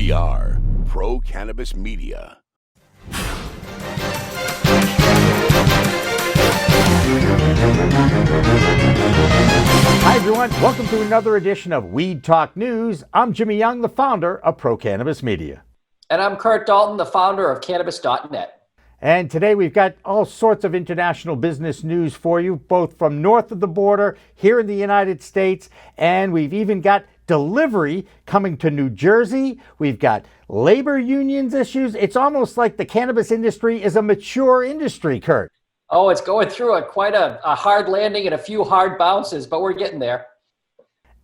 We are Pro Cannabis Media. Hi everyone, welcome to another edition of Weed Talk News. I'm Jimmy Young, the founder of Pro Cannabis Media. And I'm Curt Dalton, the founder of Cannabis.net. And today we've got all sorts of international business news for you, both from north of the border, here in the United States, and we've even got delivery coming to New Jersey. We've got labor unions issues. It's almost like the cannabis industry is a mature industry, Curt. Oh, it's going through quite a hard landing and a few hard bounces, but we're getting there.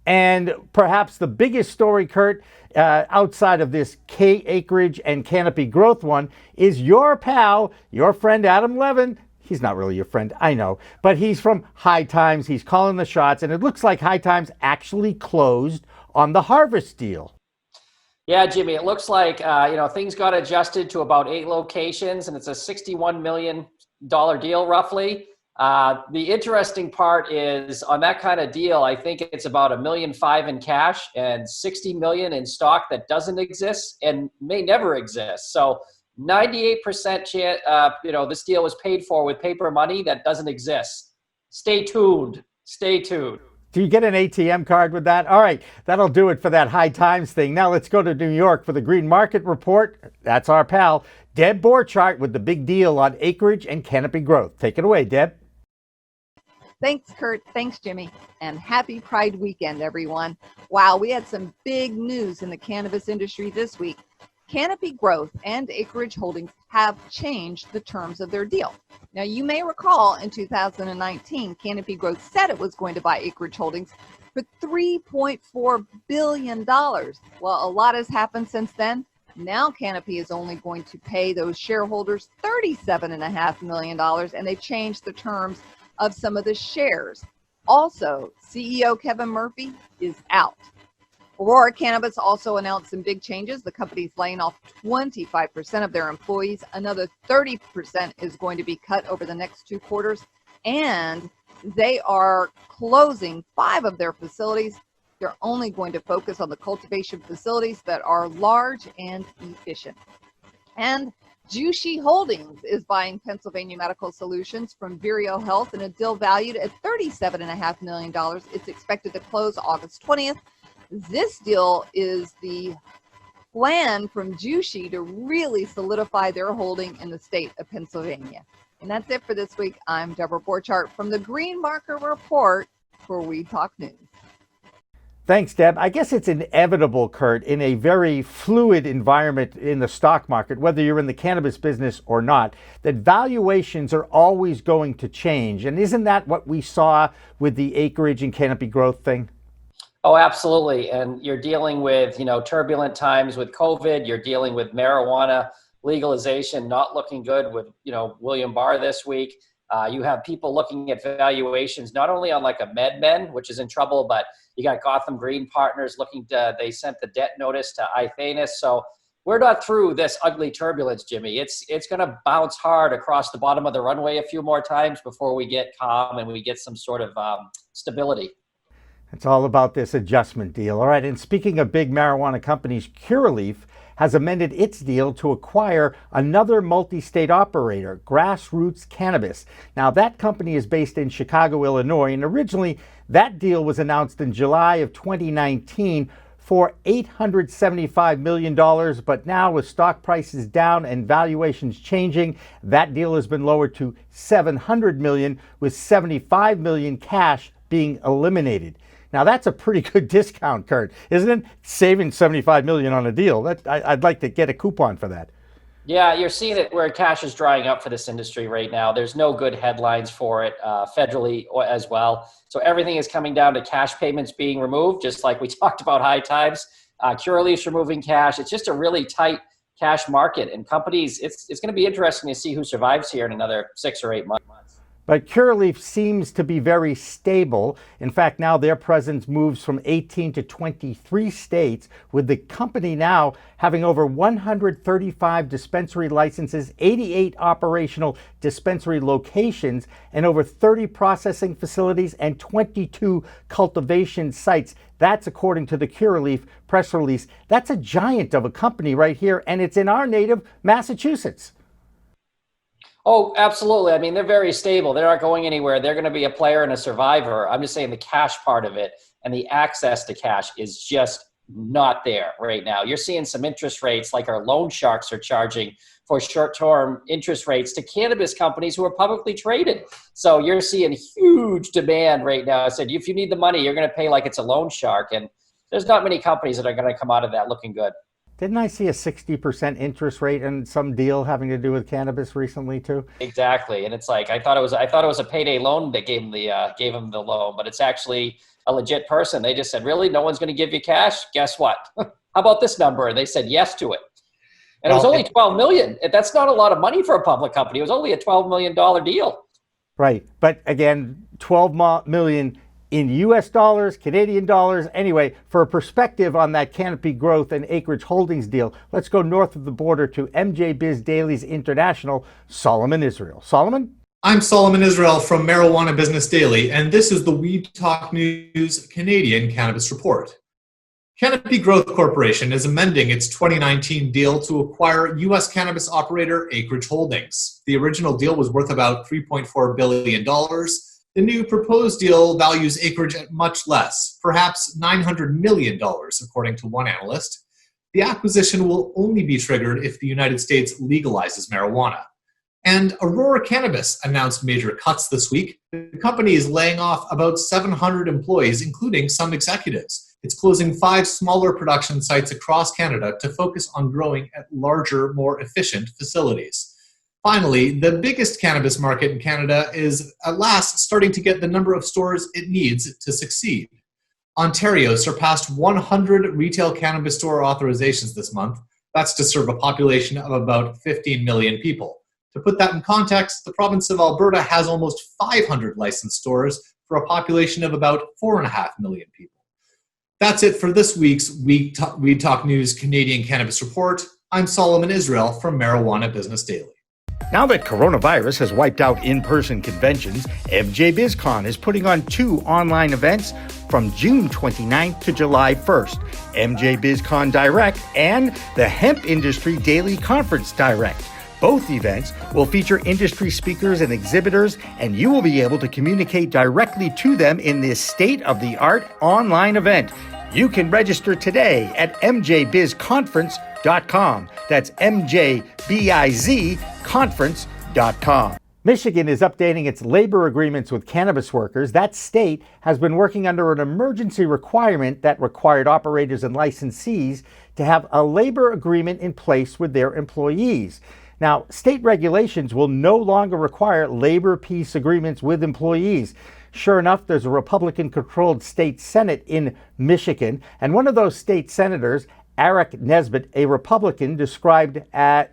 And perhaps the biggest story, Curt, outside of this Acreage and Canopy growth one, is your pal, your friend Adam Levin. He's not really your friend, I know, but he's from High Times. He's calling the shots, and it looks like High Times actually closed on the Harvest deal. Yeah, Jimmy, it looks like things got adjusted to about 8 locations, and it's a $61 million deal roughly. The interesting part is on that kind of deal, I think it's about $1.5 million in cash and $60 million in stock that doesn't exist and may never exist. So 98% chance, this deal was paid for with paper money that doesn't exist. Stay tuned. Stay tuned. Do you get an ATM card with that? All right, that'll do it for that High Times thing. Now let's go to New York for the Green Market Report. That's our pal, Debra Borchardt, with the big deal on acreage and canopy growth. Take it away, Deb. Thanks, Curt. Thanks, Jimmy. And happy Pride weekend, everyone. Wow, we had some big news in the cannabis industry this week. Canopy Growth and Acreage Holdings have changed the terms of their deal. Now, you may recall in 2019, Canopy Growth said it was going to buy Acreage Holdings for $3.4 billion. Well, a lot has happened since then. Now Canopy is only going to pay those shareholders $37.5 million, and they changed the terms of some of the shares. Also, CEO Kevin Murphy is out. Aurora Cannabis also announced some big changes. The company's laying off 25% of their employees. Another 30% is going to be cut over the next 2 quarters. And they are closing 5 of their facilities. They're only going to focus on the cultivation facilities that are large and efficient. And Jushi Holdings is buying Pennsylvania Medical Solutions from Vireo Health in a deal valued at $37.5 million. It's expected to close August 20th. This deal is the plan from Jushi to really solidify their holding in the state of Pennsylvania. And that's it for this week. I'm Debra Borchardt from the Green Market Report for Weed Talk News. Thanks, Deb. I guess it's inevitable, Curt, in a very fluid environment in the stock market, whether you're in the cannabis business or not, that valuations are always going to change. And isn't that what we saw with the acreage and canopy growth thing? Oh, absolutely. And you're dealing with, turbulent times with COVID. You're dealing with marijuana legalization not looking good with, William Barr this week. You have people looking at valuations, not only on like a MedMen, which is in trouble, but you got Gotham Green Partners they sent the debt notice to Ithanis. So we're not through this ugly turbulence, Jimmy. It's going to bounce hard across the bottom of the runway a few more times before we get calm and we get some sort of stability. It's all about this adjustment deal. All right, and speaking of big marijuana companies, Curaleaf has amended its deal to acquire another multi-state operator, Grassroots Cannabis. Now, that company is based in Chicago, Illinois, and originally that deal was announced in July of 2019 for $875 million, but now with stock prices down and valuations changing, that deal has been lowered to $700 million, with $75 million cash being eliminated. Now, that's a pretty good discount, Curt, isn't it? Saving $75 million on a deal. I'd like to get a coupon for that. Yeah, you're seeing it where cash is drying up for this industry right now. There's no good headlines for it federally as well. So everything is coming down to cash payments being removed, just like we talked about High Times. Curaleaf's removing cash. It's just a really tight cash market. And companies, it's going to be interesting to see who survives here in another 6 or 8 months. But Curaleaf seems to be very stable. In fact, now their presence moves from 18 to 23 states, with the company now having over 135 dispensary licenses, 88 operational dispensary locations, and over 30 processing facilities and 22 cultivation sites. That's according to the Curaleaf press release. That's a giant of a company right here, and it's in our native Massachusetts. Oh, absolutely. I mean, they're very stable. They're not going anywhere. They're going to be a player and a survivor. I'm just saying the cash part of it and the access to cash is just not there right now. You're seeing some interest rates like our loan sharks are charging for short-term interest rates to cannabis companies who are publicly traded. So you're seeing huge demand right now. I said, if you need the money, you're going to pay like it's a loan shark. And there's not many companies that are going to come out of that looking good. Didn't I see a 60% interest rate in some deal having to do with cannabis recently too? Exactly, and it's like I thought it was a payday loan that gave him the loan, but it's actually a legit person. They just said, "Really, no one's going to give you cash? Guess what? How about this number?" And they said yes to it, and it was only $12 million. That's not a lot of money for a public company. It was only a $12 million deal. Right, but again, $12 million. In US dollars, Canadian dollars. Anyway, for a perspective on that Canopy Growth and Acreage Holdings deal, let's go north of the border to MJBiz Daily's International, Solomon Israel. Solomon? I'm Solomon Israel from Marijuana Business Daily, and this is the Weed Talk News Canadian Cannabis Report. Canopy Growth Corporation is amending its 2019 deal to acquire U.S. cannabis operator Acreage Holdings. The original deal was worth about $3.4 billion. The new proposed deal values Acreage at much less, perhaps $900 million, according to one analyst. The acquisition will only be triggered if the United States legalizes marijuana. And Aurora Cannabis announced major cuts this week. The company is laying off about 700 employees, including some executives. It's closing 5 smaller production sites across Canada to focus on growing at larger, more efficient facilities. Finally, the biggest cannabis market in Canada is at last starting to get the number of stores it needs to succeed. Ontario surpassed 100 retail cannabis store authorizations this month. That's to serve a population of about 15 million people. To put that in context, the province of Alberta has almost 500 licensed stores for a population of about 4.5 million people. That's it for this week's Weed Talk News Canadian Cannabis Report. I'm Solomon Israel from Marijuana Business Daily. Now that coronavirus has wiped out in-person conventions, MJBizCon is putting on 2 online events from June 29th to July 1st, MJBizCon Direct and the Hemp Industry Daily Conference Direct. Both events will feature industry speakers and exhibitors, and you will be able to communicate directly to them in this state-of-the-art online event. You can register today at mjbizconference.com. That's MJBIZ conference.com. Michigan is updating its labor agreements with cannabis workers. That state has been working under an emergency requirement that required operators and licensees to have a labor agreement in place with their employees. Now, state regulations will no longer require labor peace agreements with employees. Sure enough, there's a Republican-controlled state Senate in Michigan, and one of those state senators, Eric Nesbitt, a Republican, described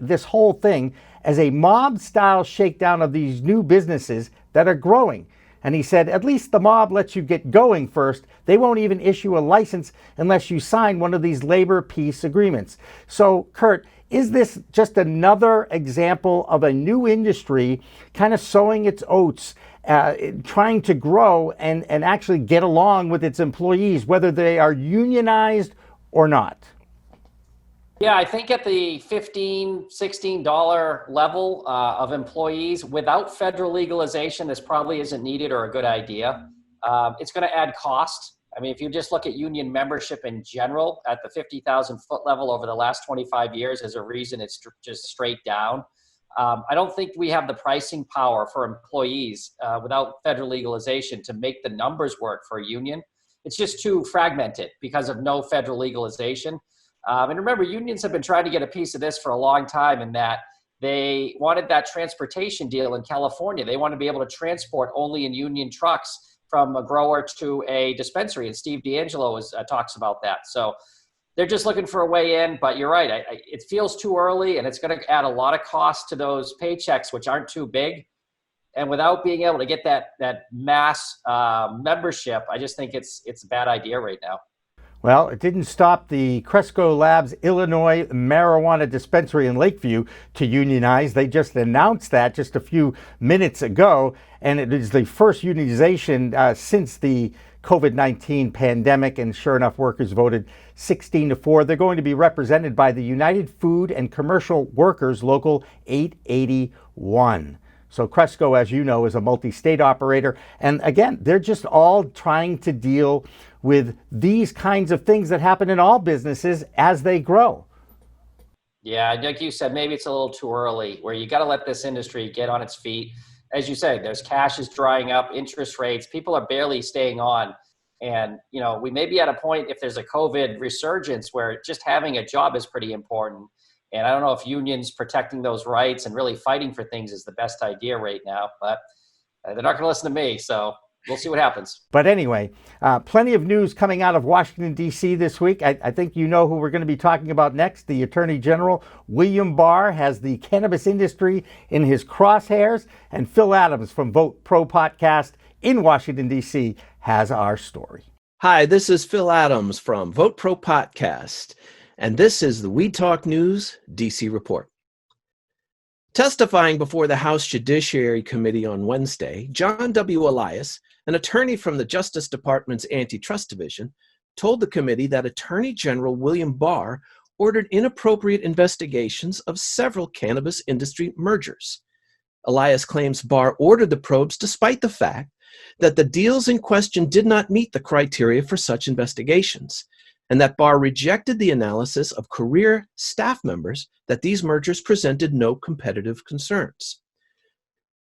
this whole thing as a mob-style shakedown of these new businesses that are growing. And he said, at least the mob lets you get going first. They won't even issue a license unless you sign one of these labor peace agreements. So, Curt, is this just another example of a new industry kind of sowing its oats, trying to grow and actually get along with its employees, whether they are unionized or not? Yeah, I think at the $15, $16 level of employees, without federal legalization, this probably isn't needed or a good idea. It's going to add cost. I mean, if you just look at union membership in general at the 50,000 foot level over the last 25 years, there's a reason it's just straight down. I don't think we have the pricing power for employees without federal legalization to make the numbers work for a union. It's just too fragmented because of no federal legalization. And remember, unions have been trying to get a piece of this for a long time, in that they wanted that transportation deal in California. They want to be able to transport only in union trucks from a grower to a dispensary. And Steve D'Angelo talks about that. So they're just looking for a way in. But you're right. It feels too early, and it's going to add a lot of cost to those paychecks, which aren't too big. And without being able to get that mass membership, I just think it's a bad idea right now. Well, it didn't stop the Cresco Labs Illinois marijuana dispensary in Lakeview to unionize. They just announced that just a few minutes ago, and it is the first unionization since the COVID-19 pandemic, and sure enough, workers voted 16-4. They're going to be represented by the United Food and Commercial Workers Local 881. So Cresco, as you know, is a multi-state operator. And again, they're just all trying to deal with these kinds of things that happen in all businesses as they grow. Yeah, like you said, maybe it's a little too early, where you got to let this industry get on its feet. As you say, there's cash is drying up, interest rates, people are barely staying on. And, we may be at a point, if there's a COVID resurgence, where just having a job is pretty important. And I don't know if unions protecting those rights and really fighting for things is the best idea right now, but they're not going to listen to me. So we'll see what happens. But anyway, plenty of news coming out of Washington, D.C. this week. I think you know who we're going to be talking about next. The Attorney General, William Barr, has the cannabis industry in his crosshairs. And Phil Adams from Vote Pro Podcast in Washington, D.C. has our story. Hi, this is Phil Adams from Vote Pro Podcast, and this is the We Talk News DC Report. Testifying before the House Judiciary Committee on Wednesday, John W. Elias, an attorney from the Justice Department's Antitrust Division, told the committee that Attorney General William Barr ordered inappropriate investigations of several cannabis industry mergers. Elias claims Barr ordered the probes despite the fact that the deals in question did not meet the criteria for such investigations, and that Barr rejected the analysis of career staff members that these mergers presented no competitive concerns.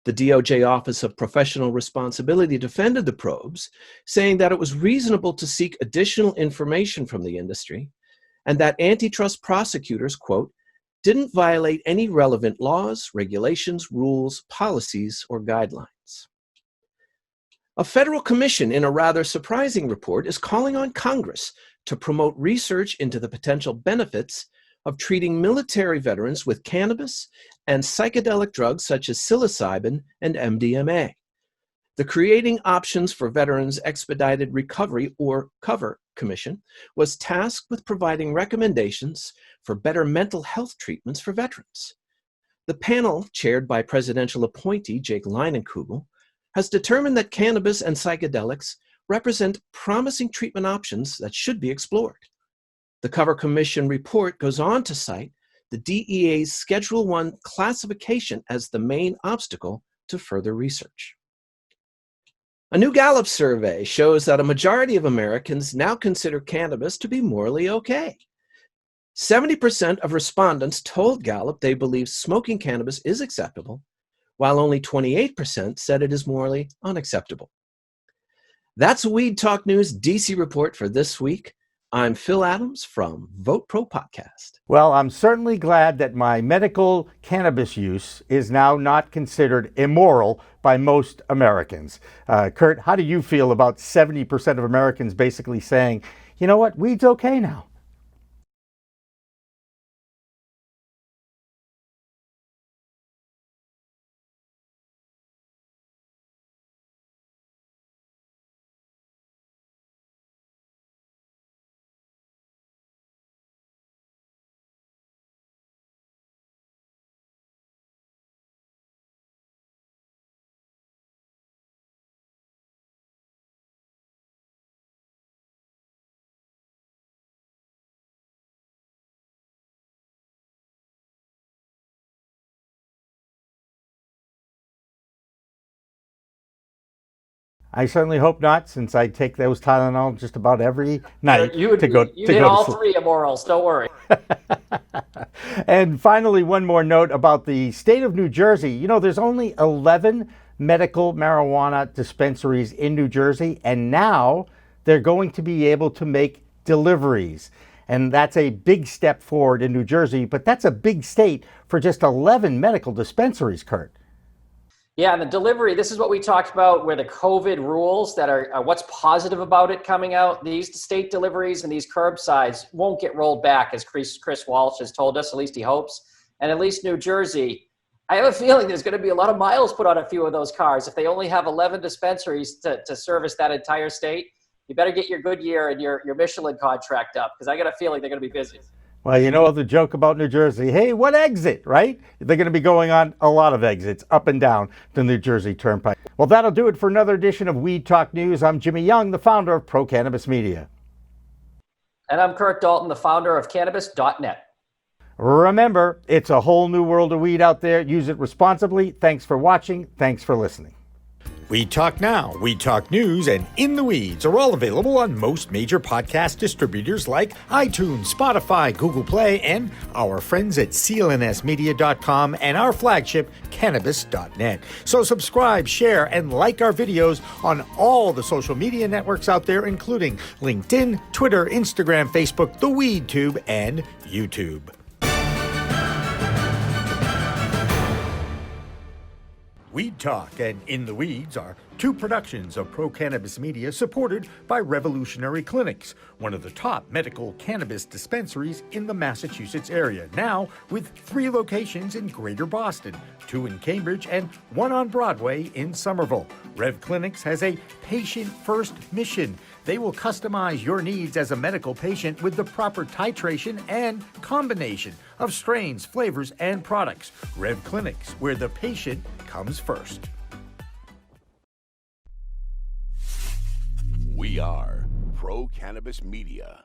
The DOJ Office of Professional Responsibility defended the probes, saying that it was reasonable to seek additional information from the industry, and that antitrust prosecutors, quote, didn't violate any relevant laws, regulations, rules, policies, or guidelines. A federal commission, in a rather surprising report, is calling on Congress to promote research into the potential benefits of treating military veterans with cannabis and psychedelic drugs such as psilocybin and MDMA. The Creating Options for Veterans Expedited Recovery, or COVER, Commission was tasked with providing recommendations for better mental health treatments for veterans. The panel, chaired by presidential appointee Jake Leinenkugel, has determined that cannabis and psychedelics represent promising treatment options that should be explored. The COVER Commission report goes on to cite the DEA's Schedule I classification as the main obstacle to further research. A new Gallup survey shows that a majority of Americans now consider cannabis to be morally okay. 70% of respondents told Gallup they believe smoking cannabis is acceptable, while only 28% said it is morally unacceptable. That's a Weed Talk News DC report for this week. I'm Phil Adams from Vote Pro Podcast. Well, I'm certainly glad that my medical cannabis use is now not considered immoral by most Americans. Curt, how do you feel about 70% of Americans basically saying, you know what, weed's okay now? I certainly hope not, since I take those Tylenol just about every night You did all three immorals, don't worry. And finally, one more note about the state of New Jersey. You know, there's only 11 medical marijuana dispensaries in New Jersey, and now they're going to be able to make deliveries. And that's a big step forward in New Jersey, but that's a big state for just 11 medical dispensaries, Curt. Yeah, and the delivery, this is what we talked about, where the COVID rules that are what's positive about it coming out. These state deliveries and these curbsides won't get rolled back, as Chris Walsh has told us, at least he hopes. And at least New Jersey, I have a feeling there's going to be a lot of miles put on a few of those cars. If they only have 11 dispensaries to service that entire state, you better get your Goodyear and your Michelin contract up, because I got a feeling they're going to be busy. Well, you know the joke about New Jersey. Hey, what exit, right? They're going to be going on a lot of exits up and down the New Jersey Turnpike. Well, that'll do it for another edition of Weed Talk News. I'm Jimmy Young, the founder of Pro Cannabis Media. And I'm Curt Dalton, the founder of Cannabis.net. Remember, it's a whole new world of weed out there. Use it responsibly. Thanks for watching. Thanks for listening. Weed Talk Now, Weed Talk News, and In the Weeds are all available on most major podcast distributors like iTunes, Spotify, Google Play, and our friends at clnsmedia.com and our flagship, Cannabis.net. So subscribe, share, and like our videos on all the social media networks out there, including LinkedIn, Twitter, Instagram, Facebook, the WeedTube, and YouTube. Weed Talk and In the Weeds are two productions of Pro Cannabis Media supported by Revolutionary Clinics, one of the top medical cannabis dispensaries in the Massachusetts area, now with 3 locations in Greater Boston, 2 in Cambridge and 1 on Broadway in Somerville. Rev Clinics has a patient-first mission. They will customize your needs as a medical patient with the proper titration and combination of strains, flavors, and products. Rev Clinics, where the patient comes first. We are Pro Cannabis Media.